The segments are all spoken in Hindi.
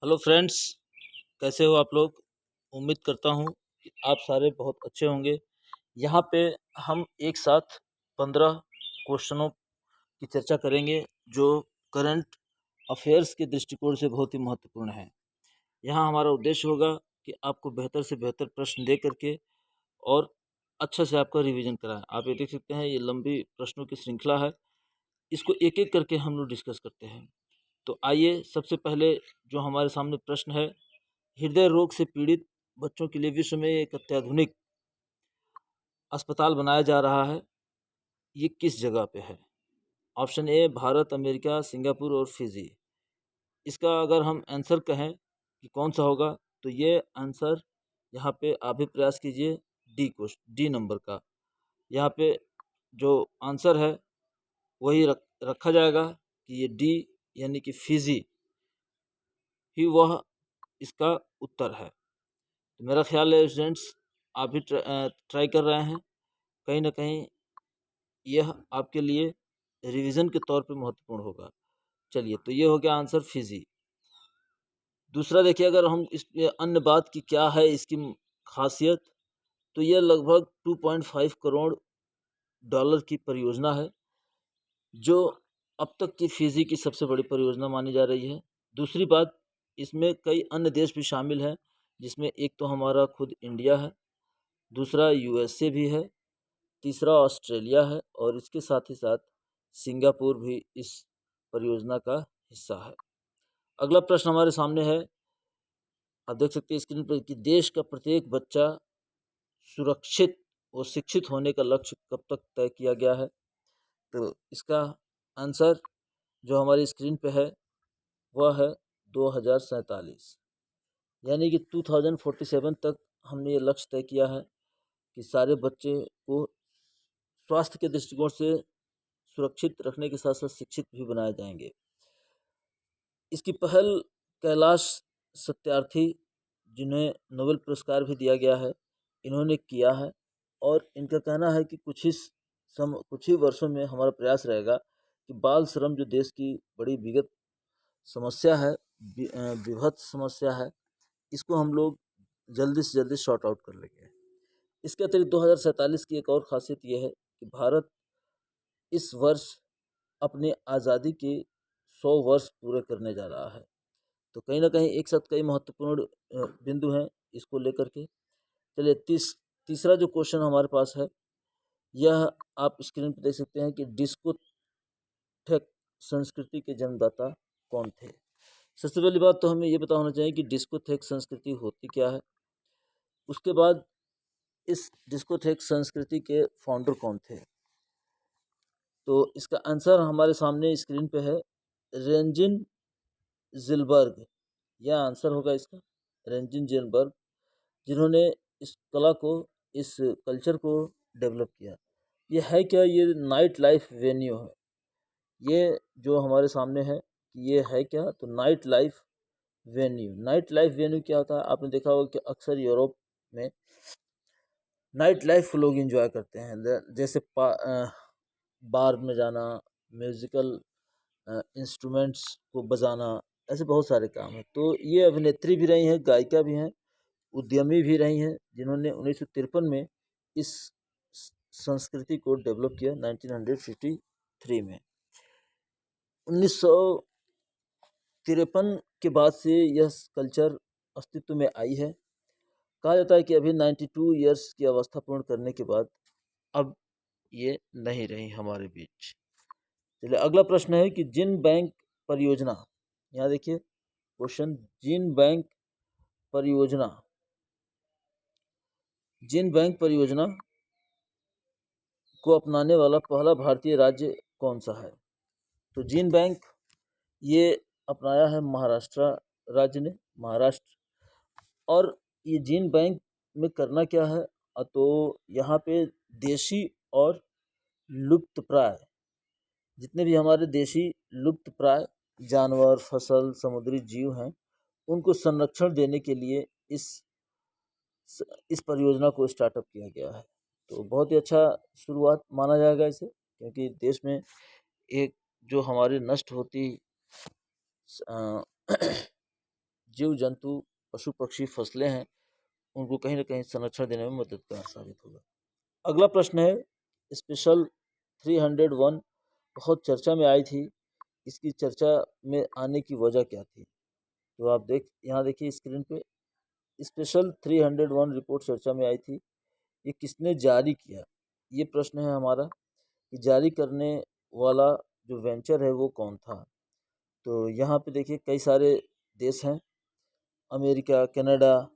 हेलो फ्रेंड्स, कैसे हो आप लोग। उम्मीद करता हूँ कि आप सारे बहुत अच्छे होंगे। यहाँ पे हम एक साथ 15 क्वेश्चनों की चर्चा करेंगे जो करंट अफेयर्स के दृष्टिकोण से बहुत ही महत्वपूर्ण है। यहाँ हमारा उद्देश्य होगा कि आपको बेहतर से बेहतर प्रश्न दे करके और अच्छा से आपका रिवीजन कराएं। आप ये देख सकते हैं, ये लंबी प्रश्नों की श्रृंखला है। इसको एक एक करके हम लोग डिस्कस करते हैं। तो आइए, सबसे पहले जो हमारे सामने प्रश्न है, हृदय रोग से पीड़ित बच्चों के लिए विश्व में एक अत्याधुनिक अस्पताल बनाया जा रहा है। ये किस जगह पे है? Option A Bharat, America, Singapore और फिजी। इसका अगर हम आंसर कहें कि कौन सा होगा, तो ये आंसर यहाँ पे आप भी प्रयास कीजिए। डी नंबर का यहाँ पे जो आंसर है वही रखा जाएगा कि ये डी यानी कि फिजी ही वह इसका उत्तर है। तो मेरा ख्याल है स्टूडेंट्स, आप भी ट्राई कर रहे हैं। कहीं ना कहीं यह आपके लिए रिवीजन के तौर पे महत्वपूर्ण होगा। चलिए, तो ये हो गया आंसर फिजी। दूसरा देखिए, अगर हम इस अन्य बात की क्या है इसकी खासियत, तो यह लगभग 2.5 करोड़ डॉलर की परियोजना है, जो अब तक की फिजी की सबसे बड़ी परियोजना मानी जा रही है। दूसरी बात, इसमें कई अन्य देश भी शामिल हैं, जिसमें एक तो हमारा खुद इंडिया है, दूसरा यूएसए भी है, तीसरा ऑस्ट्रेलिया है और इसके साथ ही साथ सिंगापुर भी इस परियोजना का हिस्सा है। अगला प्रश्न हमारे सामने है, आप देख सकते हैं स्क्रीन पर, कि देश का प्रत्येक बच्चा सुरक्षित और शिक्षित होने का लक्ष्य कब तक तय किया गया है? तो इसका आंसर जो हमारी स्क्रीन पे है वह है 2047, यानी कि 2047 तक हमने ये लक्ष्य तय किया है कि सारे बच्चे को स्वास्थ्य के दृष्टिकोण से सुरक्षित रखने के साथ साथ शिक्षित भी बनाए जाएंगे। इसकी पहल कैलाश सत्यार्थी, जिन्हें नोबेल पुरस्कार भी दिया गया है, इन्होंने किया है। और इनका कहना है कि कुछ ही वर्षों में हमारा प्रयास रहेगा कि बाल श्रम जो देश की बड़ी विगत समस्या है, विभत्स समस्या है, इसको हम लोग जल्दी से जल्दी शॉर्ट आउट कर लेंगे। इसके अतिरिक्त 2047 की एक और खासियत यह है कि भारत इस वर्ष अपने आज़ादी के 100 वर्ष पूरे करने जा रहा है। तो कहीं ना कहीं एक साथ कई महत्वपूर्ण बिंदु हैं इसको लेकर के। चलिए, तीसरा जो क्वेश्चन हमारे पास है, यह आप स्क्रीन पर देख सकते हैं कि डिस्कोथेक संस्कृति के जन्मदाता कौन थे? सबसे पहली बात तो हमें ये पता होना चाहिए कि डिस्कोथेक संस्कृति होती क्या है। उसके बाद इस डिस्कोथेक संस्कृति के फाउंडर कौन थे? तो इसका आंसर हमारे सामने स्क्रीन पे है, रेंजिन जिलबर्ग। यह आंसर होगा इसका, रेंजिन जिलबर्ग, जिन्होंने इस कला को, इस कल्चर को डेवलप किया। ये है क्या? ये नाइट लाइफ वेन्यू है। ये जो हमारे सामने है, ये है क्या? तो night life venue. Night life venue क्या होता है? आपने देखा होगा कि अक्सर यूरोप में नाइट लाइफ लोग एंजॉय करते हैं, जैसे बार में जाना, म्यूजिकल इंस्ट्रूमेंट्स को बजाना, ऐसे बहुत सारे काम हैं। तो ये अभिनेत्री भी रही हैं, गायिका भी हैं, उद्यमी भी रही हैं, जिन्होंने 1953 में इस संस्कृति को डेवलप किया, 1953 में। 1953 के बाद से यह कल्चर अस्तित्व में आई है। कहा जाता है कि अभी 92 ईयर्स की अवस्था पूर्ण करने के बाद अब ये नहीं रही हमारे बीच। चलिए, अगला प्रश्न है कि जिन बैंक परियोजना, यहाँ देखिए क्वेश्चन, परियोजना जिन बैंक परियोजना को अपनाने वाला पहला भारतीय राज्य कौन सा है? तो जिन बैंक ये अपनाया है महाराष्ट्र राज्य ने, महाराष्ट्र। और ये जिन बैंक में करना क्या है, तो यहाँ पे देशी और लुप्त प्राय, जितने भी हमारे देशी लुप्त प्राय जानवर, फसल, समुद्री जीव हैं, उनको संरक्षण देने के लिए इस परियोजना को स्टार्टअप किया गया है। तो बहुत ही अच्छा शुरुआत माना जाएगा इसे, क्योंकि देश में एक जो हमारी नष्ट होती जीव जंतु, पशु पक्षी, फसलें हैं, उनको कहीं ना कहीं संरक्षण देने में मददगार साबित होगा। अगला प्रश्न है स्पेशल 301 बहुत चर्चा में आई थी, इसकी चर्चा में आने की वजह क्या थी? तो आप यहाँ देखिए स्क्रीन पे, स्पेशल 301 रिपोर्ट चर्चा में आई थी, ये किसने जारी किया? ये प्रश्न है हमारा कि जारी करने वाला जो वेंचर है वो कौन था? तो यहाँ पे देखिए कई सारे देश हैं, अमेरिका, कनाडा,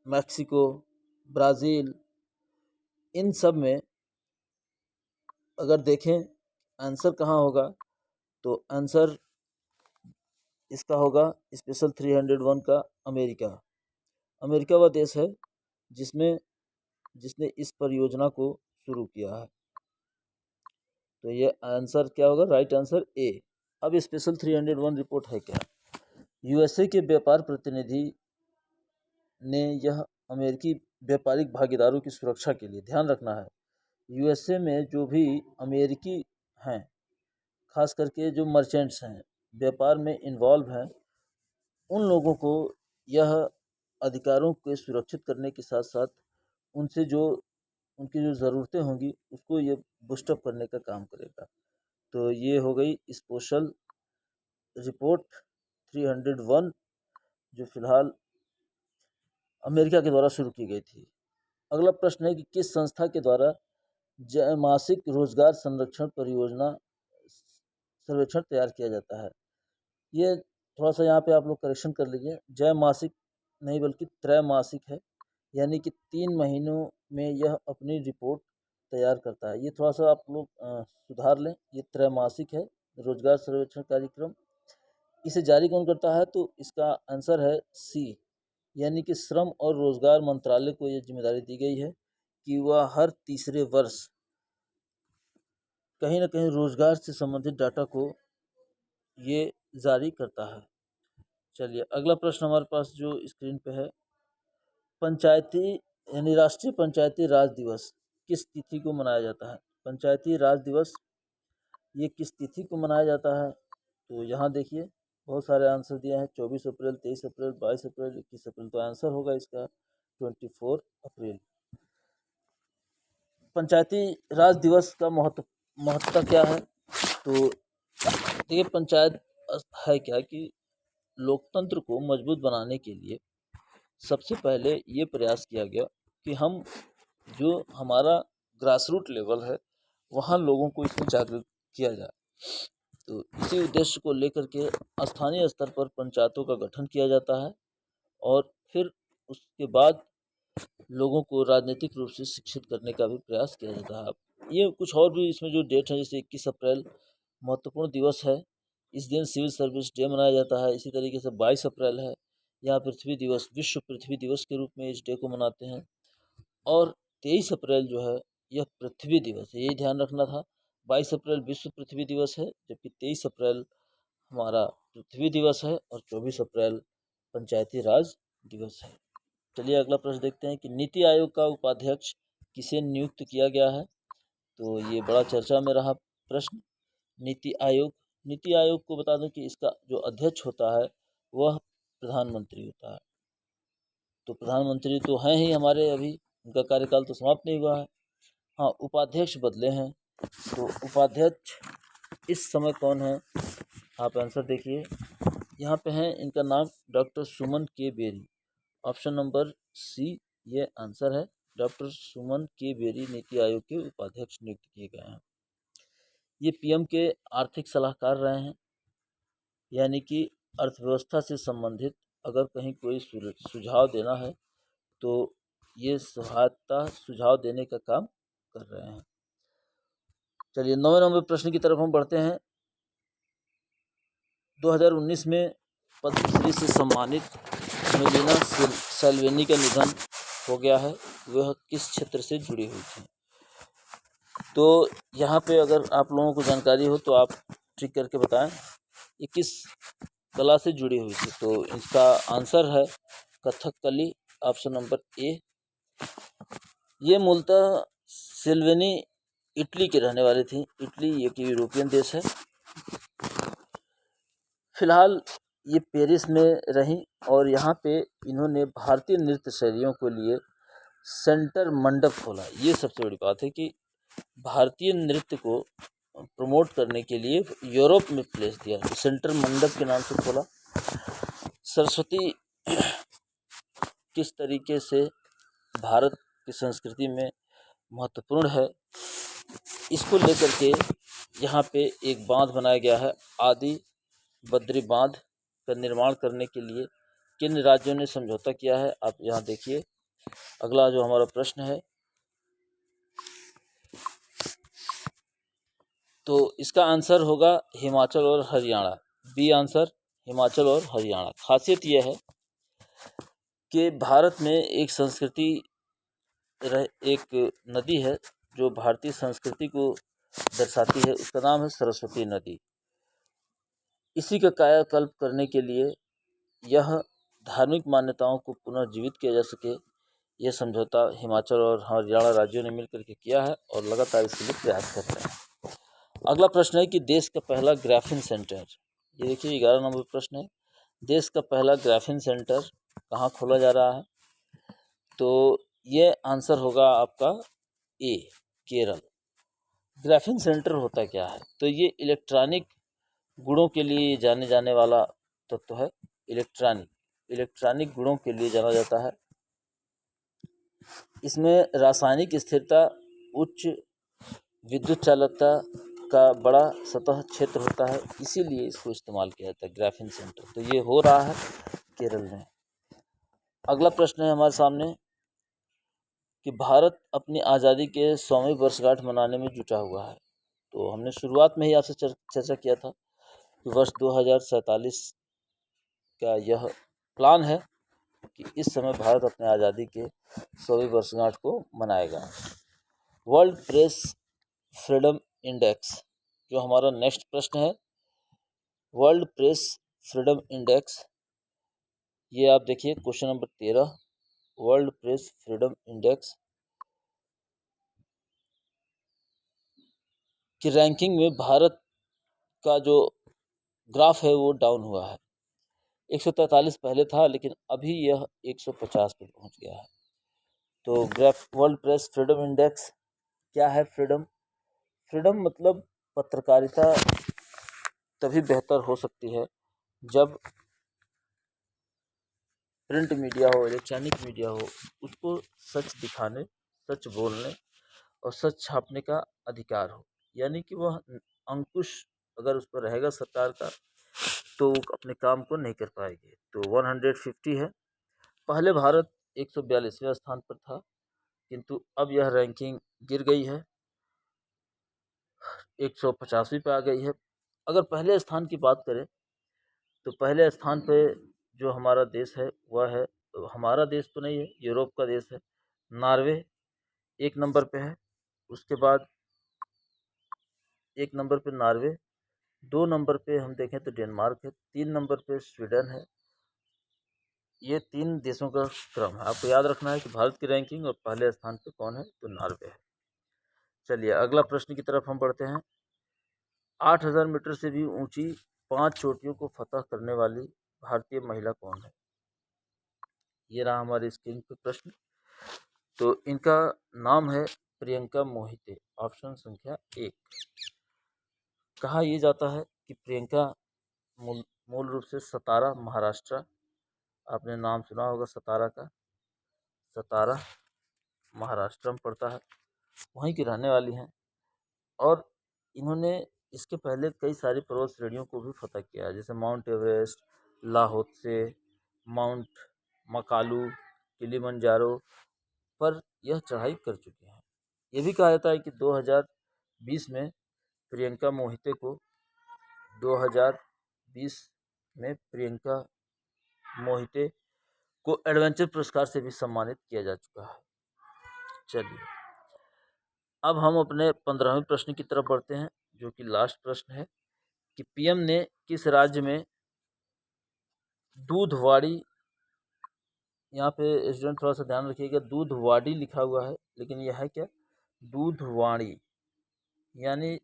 मैक्सिको, ब्राज़ील, इन सब में अगर देखें आंसर कहाँ होगा तो आंसर इसका होगा स्पेशल 301 का अमेरिका। अमेरिका वह देश है जिसने इस परियोजना को शुरू किया है। तो ये आंसर क्या होगा? Right answer A. अब स्पेशल 301 रिपोर्ट है क्या? यूएसए के व्यापार प्रतिनिधि ने यह अमेरिकी व्यापारिक भागीदारों की सुरक्षा के लिए ध्यान रखना है, यूएसए में जो भी अमेरिकी हैं, खास करके जो मर्चेंट्स हैं, व्यापार में इन्वॉल्व हैं, उन लोगों को यह अधिकारों को सुरक्षित करने के साथ साथ उनसे जो उनकी जो ज़रूरतें होंगी उसको ये बूस्टअप करने का काम करेगा। तो ये हो गई स्पेशल रिपोर्ट 301 जो फिलहाल अमेरिका के द्वारा शुरू की गई थी। अगला प्रश्न है कि किस संस्था के द्वारा मासिक रोजगार संरक्षण परियोजना सर्वेक्षण तैयार किया जाता है? ये थोड़ा सा यहाँ पे आप लोग करेक्शन कर लीजिए, जय मासिक नहीं बल्कि त्रैमासिक है, यानी कि 3 महीनों में यह अपनी रिपोर्ट तैयार करता है। ये थोड़ा सा आप लोग सुधार लें, ये त्रैमासिक है रोजगार सर्वेक्षण कार्यक्रम। इसे जारी कौन करता है? तो इसका आंसर है सी, यानी कि श्रम और रोजगार मंत्रालय को यह जिम्मेदारी दी गई है कि वह हर तीसरे वर्ष कहीं ना कहीं रोजगार से संबंधित डाटा को ये जारी करता है। चलिए अगला प्रश्न हमारे पास जो स्क्रीन पे है, पंचायती यानी राष्ट्रीय पंचायती राज दिवस किस तिथि को मनाया जाता है? पंचायती राज दिवस ये किस तिथि को मनाया जाता है? तो यहाँ देखिए बहुत सारे आंसर दिए हैं, 24 अप्रैल, 23 अप्रैल, 22 अप्रैल, 21 अप्रैल। तो आंसर होगा इसका 24 अप्रैल। पंचायती राज दिवस का महत्व क्या है? तो देखिए पंचायत है क्या कि लोकतंत्र को मजबूत बनाने के लिए सबसे पहले ये प्रयास किया गया कि हम जो हमारा ग्रास रूट लेवल है वहाँ लोगों को इसमें जागरूक किया जाए। तो इसी उद्देश्य को लेकर के स्थानीय स्तर पर पंचायतों का गठन किया जाता है और फिर उसके बाद लोगों को राजनीतिक रूप से शिक्षित करने का भी प्रयास किया जाता है। ये कुछ और भी इसमें जो डेट है, जैसे 21 अप्रैल महत्वपूर्ण दिवस है, इस दिन सिविल सर्विस डे मनाया जाता है। इसी तरीके से 22 अप्रैल है, यहाँ पृथ्वी दिवस, विश्व पृथ्वी दिवस के रूप में इस डे को मनाते हैं। और 23 अप्रैल जो है यह पृथ्वी दिवस है, यही ध्यान रखना था। 22 अप्रैल विश्व पृथ्वी दिवस है, जबकि 23 अप्रैल हमारा पृथ्वी दिवस है और 24 अप्रैल पंचायती राज दिवस है। चलिए अगला प्रश्न देखते हैं कि नीति आयोग का उपाध्यक्ष किसे नियुक्त किया गया है? तो ये बड़ा चर्चा में रहा प्रश्न। नीति आयोग को बता दें कि इसका जो अध्यक्ष होता है वह प्रधानमंत्री होता है। तो प्रधानमंत्री तो हैं ही हमारे, अभी उनका कार्यकाल तो समाप्त नहीं हुआ है। हाँ, उपाध्यक्ष बदले हैं। तो उपाध्यक्ष इस समय कौन है? आप आंसर देखिए, यहाँ पे हैं, इनका नाम डॉक्टर सुमन के बेरी। ऑप्शन नंबर सी ये आंसर है। डॉक्टर सुमन के बेरी नीति आयोग के उपाध्यक्ष नियुक्त किए गए हैं। ये पीएम के आर्थिक सलाहकार रहे हैं, यानी कि अर्थव्यवस्था से संबंधित अगर कहीं कोई सुझाव देना है तो ये सुझाव देने का काम कर रहे हैं। चलिए 9वें नंबर प्रश्न की तरफ हम बढ़ते हैं। 2019 में पद्मश्री से सम्मानित मेलिना सेल्वेनी का निधन हो गया है। वह किस क्षेत्र से जुड़ी हुई थी? तो यहाँ पे अगर आप लोगों को जानकारी हो तो आप ट्रिक करके बताएं, ये किस कला से जुड़ी हुई थी? तो इसका आंसर है कथकली, ऑप्शन नंबर ए। ये मूलतः सेल्वेनी इटली के रहने वाले थी। इटली एक यूरोपियन देश है। फिलहाल ये पेरिस में रहीं और यहाँ पे इन्होंने भारतीय नृत्य शैलियों के लिए सेंटर मंडप खोला। ये सबसे बड़ी बात है कि भारतीय नृत्य को प्रमोट करने के लिए यूरोप में प्लेस दिया, सेंटर मंडप के नाम से खोला। सरस्वती किस तरीके से भारत की संस्कृति में महत्वपूर्ण है, इसको लेकर के यहाँ पे एक बांध बनाया गया है। आदि बद्री बांध का निर्माण करने के लिए किन राज्यों ने समझौता किया है, आप यहाँ देखिए। अगला जो हमारा प्रश्न है, तो इसका आंसर होगा हिमाचल और हरियाणा। बी आंसर, हिमाचल और हरियाणा। खासियत यह है कि भारत में एक संस्कृति एक नदी है जो भारतीय संस्कृति को दर्शाती है, उसका नाम है सरस्वती नदी। इसी का कायाकल्प करने के लिए, यह धार्मिक मान्यताओं को पुनर्जीवित किया जा सके, यह समझौता हिमाचल और हरियाणा राज्यों ने मिलकर के किया है और लगातार इसके लिए प्रयास कर रहे हैं। अगला प्रश्न है कि देश का पहला ग्राफीन सेंटर, ये देखिए 11 नंबर प्रश्न है, देश का पहला ग्राफीन सेंटर कहाँ खोला जा रहा है? तो ये आंसर होगा आपका ए, केरल। ग्राफीन सेंटर होता क्या है? तो ये इलेक्ट्रॉनिक गुणों के लिए जाने जाने वाला तत्व है। इलेक्ट्रॉनिक गुणों के लिए जाना जाता है। इसमें रासायनिक स्थिरता, उच्च विद्युत चालकता का बड़ा सतह क्षेत्र होता है, इसीलिए इसको इस्तेमाल किया जाता है ग्राफीन सेंटर। तो ये हो रहा है केरल में। अगला प्रश्न है हमारे सामने कि भारत अपनी आज़ादी के 100वीं वर्षगांठ मनाने में जुटा हुआ है। तो हमने शुरुआत में ही आपसे चर्चा किया था कि वर्ष 2047 का यह प्लान है कि इस समय भारत अपने आज़ादी के 100वीं वर्षगांठ को मनाएगा। वर्ल्ड प्रेस फ्रीडम इंडेक्स, जो हमारा नेक्स्ट प्रश्न है, वर्ल्ड प्रेस फ्रीडम इंडेक्स, ये आप देखिए question number 13, world press freedom index की रैंकिंग में भारत का जो ग्राफ है वो डाउन हुआ है। 143 पहले था, लेकिन अभी यह 150 पे पहुंच गया है। तो graph world press freedom index क्या है? फ्रीडम मतलब पत्रकारिता तभी बेहतर हो सकती है जब प्रिंट मीडिया हो, इलेक्ट्रॉनिक मीडिया हो, उसको सच दिखाने, सच बोलने और सच छापने का अधिकार हो। यानी कि वह अंकुश अगर उस पर रहेगा सरकार का, तो अपने काम को नहीं कर पाएगी। तो 150 है। पहले भारत 142वें स्थान पर था, किंतु अब यह रैंकिंग गिर गई है, 150वीं पे आ गई है। अगर पहले स्थान की बात करें तो पहले स्थान पे जो हमारा देश है वह है, हमारा देश तो नहीं है, यूरोप का देश है, नॉर्वे 1 नंबर पे है। उसके बाद 1 नंबर पे नॉर्वे, 2 नंबर पे हम देखें तो डेनमार्क है, 3 नंबर पे स्वीडन है। ये 3 देशों का क्रम है। आपको याद रखना है कि भारत की रैंकिंग और पहले स्थान पे कौन है, तो नॉर्वे है। चलिए अगला प्रश्न की तरफ हम बढ़ते हैं। 8000 मीटर से भी ऊंची 5 चोटियों को फतह करने वाली भारतीय महिला कौन है? ये रहा हमारे स्क्रीन पे प्रश्न। तो इनका नाम है प्रियंका मोहिते, ऑप्शन संख्या 1। कहा यह जाता है कि प्रियंका मूल रूप से सतारा, महाराष्ट्र, आपने नाम सुना होगा सतारा का, सतारा महाराष्ट्र में पड़ता है, वहीं की रहने वाली हैं। और इन्होंने इसके पहले कई सारी पर्वत श्रेणियों को भी फतह किया है, जैसे Mount Everest, Lhotse, Mount Makalu, Kilimanjaro पर यह चढ़ाई कर चुकी हैं। ये भी कहा जाता है कि 2020 में प्रियंका मोहिते को 2020 में प्रियंका मोहिते को एडवेंचर पुरस्कार से भी सम्मानित किया जा चुका है। चलिए अब हम अपने 15वें प्रश्न की तरफ बढ़ते हैं, जो कि लास्ट प्रश्न है कि पीएम ने किस राज्य में दूधवाड़ी, यहाँ पे स्टूडेंट थोड़ा सा ध्यान रखिएगा, दूधवाड़ी लिखा हुआ है, लेकिन यह है क्या, दूधवाड़ी। यानी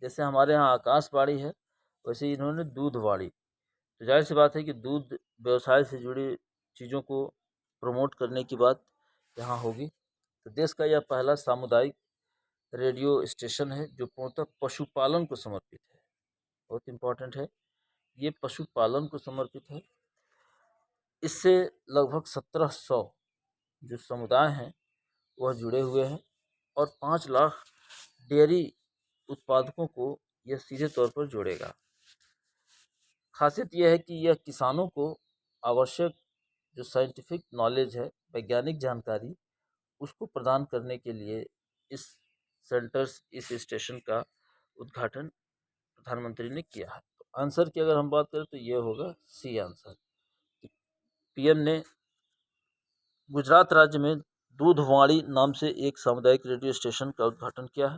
जैसे हमारे यहाँ आकाशवाणी है, वैसे इन्होंने दूधवाड़ी, तो जाहिर सी बात है कि दूध व्यवसाय से जुड़ी चीज़ों को प्रमोट करने की बात यहाँ होगी। तो देश का यह पहला सामुदायिक रेडियो स्टेशन है जो पूर्णतः पशुपालन को समर्पित है। बहुत इम्पोर्टेंट है, ये पशुपालन को समर्पित है। इससे लगभग 1700 जो समुदाय हैं वह जुड़े हुए हैं और 5 लाख डेयरी उत्पादकों को यह सीधे तौर पर जोड़ेगा। खासियत यह है कि यह किसानों को आवश्यक जो साइंटिफिक नॉलेज है, वैज्ञानिक जानकारी, उसको प्रदान करने के लिए इस इस स्टेशन का उद्घाटन प्रधानमंत्री ने किया है। तो आंसर की अगर हम बात करें तो ये होगा सी आंसर। पीएम ने गुजरात राज्य में दूधवाड़ी नाम से एक सामुदायिक रेडियो स्टेशन का उद्घाटन किया है,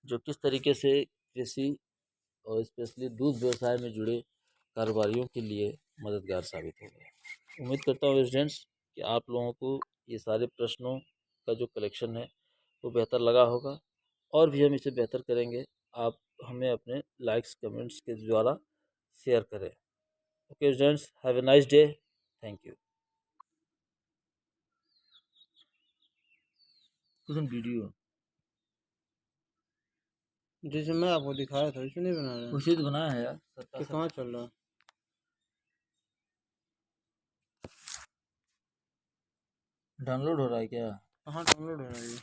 जो किस तरीके से कृषि और स्पेशली दूध व्यवसाय में जुड़े कारोबारियों के लिए मददगार साबित होगा। उम्मीद करता हूँ स्टूडेंट्स कि आप लोगों को ये सारे प्रश्नों का जो कलेक्शन है वो बेहतर लगा होगा, और भी हम इसे बेहतर करेंगे। आप हमें अपने लाइक्स कमेंट्स के द्वारा शेयर करें। Okay students, have a nice day. Thank you. Video जैसे मैं आपको दिखा रहा था वैसे नहीं बना रहा उसी तो बनाया है यार। तो कहाँ चल रहा? डाउनलोड हो रहा है क्या? कहाँ डाउनलोड हो रहा है ये?